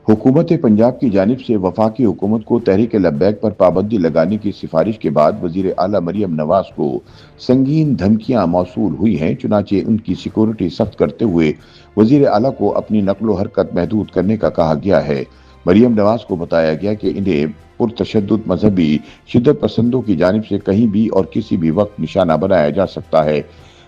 हुकूमत पंजाब की जानिब से वफाकी हुकूमत को तहरीक लब्बैक पर पाबंदी लगाने की सिफारिश के बाद वजीर आला मरियम नवाज को संगीन धमकियां मौसूल हुई हैं। चुनाचे उनकी सिक्योरिटी सख्त करते हुए वजीर आला को अपनी नकलो हरकत महदूद करने का कहा गया है। मरियम नवाज को बताया गया कि इन्हें पुरतशद्दुद मजहबी शिद्दत पसंदों की जानिब से कहीं भी और किसी भी वक्त निशाना बनाया जा सकता है।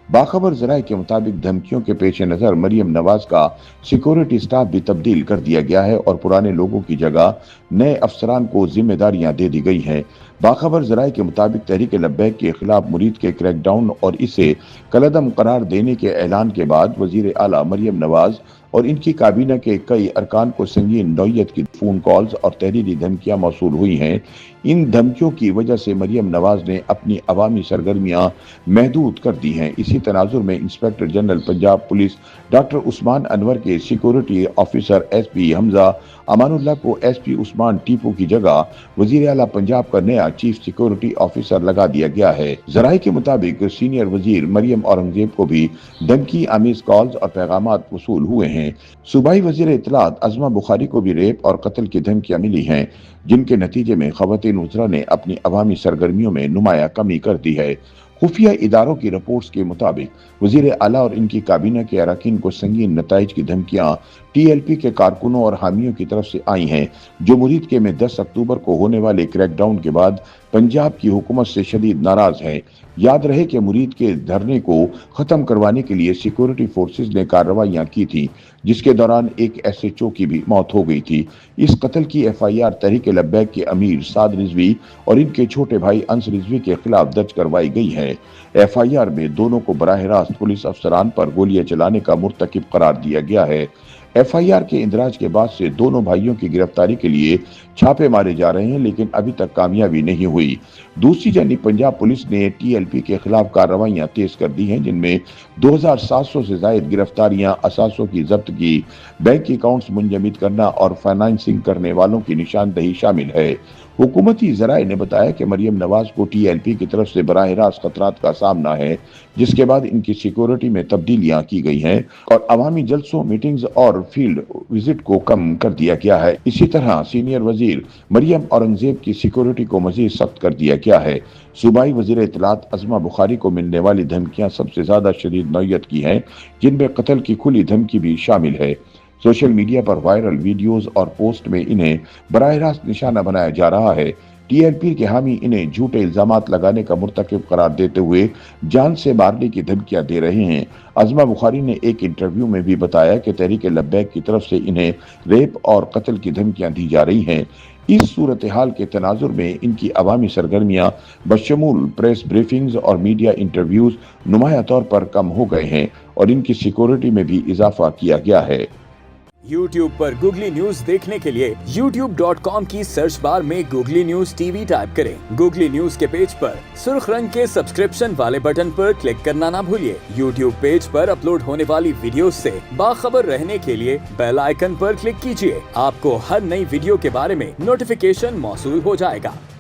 बाखबर जराये के मुताबिक धमकियों के पेश नजर मरियम नवाज का सिक्योरिटी स्टाफ भी तब्दील कर दिया गया है और पुराने लोगों की जगह नए अफसरान को जिम्मेदारियां दे दी गई हैं। बाखबर जराये के मुताबिक तहरीक लब्बैक के खिलाफ मुरीद के क्रैकडाउन और इसे कलअदम करार देने के ऐलान के बाद वजीर आला मरियम नवाज और इनकी काबीना के कई अरकान को संगीन नौयत की फोन कॉल्स और तहरीरी धमकियां मौसूल हुई हैं। इन धमकियों की वजह से मरियम नवाज ने अपनी अवामी सरगर्मियां महदूद कर दी हैं। इसी तनाजुर में inspector general Punjab police doctor Usman Anwar के security officer SP Hamza Amanullah को एसपी उस्मान टीपू की जगह वजीर आला पंजाब का नया चीफ सिक्योरिटी ऑफिसर लगा दिया गया है। जराये के मुताबिक सीनियर वजीर मरियम औरंगजेब को भी धमकी आमीज कॉल्स और पैगामात वसूल हुए हैं। सूबाई वजीर इत्तलात अज़मा बुखारी को भी रेप और कत्ल की धमकियां मिली हैं, जिनके नतीजे में खवातीन वज़रा ने अपनी अवामी सरगर्मियों में नुमाया कमी कर दी है। खुफिया इदारों की रिपोर्ट्स के मुताबिक वजीर आला और इनकी काबीना के अरकान को संगीन नताइज की धमकियां टीएलपी के कारकुनों और हामियों की तरफ से आई हैं, जो मुरीद के में 10 अक्टूबर को होने वाले क्रैकडाउन के बाद पंजाब की हुकूमत से शदीद नाराज हैं। याद रहे कि मुरीद के धरने को खत्म करवाने के लिए सिक्योरिटी फोर्सेस ने कार्रवाइयां की थी, जिसके दौरान एक एसएचओ की भी मौत हो गई थी। इस कत्ल की एफआईआर तहरीक लब्बैक के अमीर साद रिजवी और इनके छोटे भाई अंस रिजवी के खिलाफ दर्ज करवाई गई है। एफआईआर में दोनों को बराह रास्त पुलिस अफसरान पर गोलियां चलाने का मुर्तकिब करार दिया गया है। एफआईआर के इंदराज के बाद से दोनों भाइयों की गिरफ्तारी के लिए छापे मारे जा रहे हैं, लेकिन अभी तक कामयाबी नहीं हुई। दूसरी जानिब पंजाब पुलिस ने टीएलपी के खिलाफ कार्रवाइयां तेज कर दी हैं, जिनमें 2700 से ज्यादा गिरफ्तारियां, असासों की जब्त की, बैंक अकाउंट्स मुंजमद करना और फाइनेंसिंग करने वालों की निशानदही शामिल है। हुकूमती जराये ने बताया कि मरियम नवाज को टीएलपी की तरफ से बराह रास्त खतरात का सामना है, जिसके बाद इनकी सिक्योरिटी में तब्दीलियां की गई हैं और अवामी जलसों, मीटिंग्स और फील्ड विजिट को कम कर दिया गया है। इसी तरह सीनियर वजीर मरियम औरंगजेब की सिक्योरिटी को मजीद सख्त कर दिया गया है। सूबाई वजीर इत्तलात अज़मा बुखारी को मिलने वाली धमकियां सबसे ज्यादा शदीद नौयत की हैं, जिनमें कत्ल की खुली धमकी भी शामिल है। सोशल मीडिया पर वायरल वीडियोस और पोस्ट में इन्हें बराह रास्त निशाना बनाया जा रहा है। टीएलपी के हामी इन्हें झूठे इल्जामात लगाने का मुर्तकिब करार देते हुए जान से मारने की धमकियां दे रहे हैं। अज़मा बुखारी ने एक इंटरव्यू में भी बताया कि तहरीक लब्बैक की तरफ से इन्हें रेप और कत्ल की धमकियां दी जा रही हैं। इस सूरत हाल के तनाजुर में इनकी अवामी सरगर्मियां बशमूल प्रेस ब्रीफिंग्स और मीडिया इंटरव्यूज नुमाया तौर पर कम हो गए हैं और इनकी सिक्योरिटी में भी इजाफा किया गया है। YouTube पर गूगली न्यूज देखने के लिए youtube.com की सर्च बार में गूगली न्यूज टीवी टाइप करें। गूगली न्यूज के पेज पर सुर्ख रंग के सब्सक्रिप्शन वाले बटन पर क्लिक करना ना भूलिए। YouTube पेज पर अपलोड होने वाली वीडियोस से बाखबर रहने के लिए बेल आइकन पर क्लिक कीजिए। आपको हर नई वीडियो के बारे में नोटिफिकेशन मौसूल हो जाएगा।